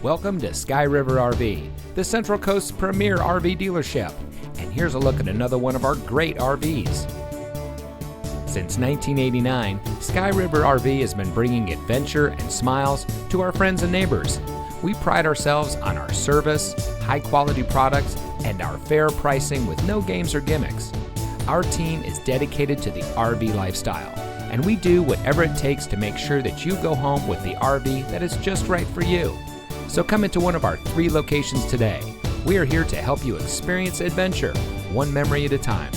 Welcome to Sky River RV, the Central Coast's premier RV dealership. And here's a look at another one of our great RVs. Since 1989, Sky River RV has been bringing adventure and smiles to our friends and neighbors. We pride ourselves on our service, high-quality products, and our fair pricing with no games or gimmicks. Our team is dedicated to the RV lifestyle, and we do whatever it takes to make sure that you go home with the RV that is just right for you. So come into one of our 3 locations today. We are here to help you experience adventure, one memory at a time.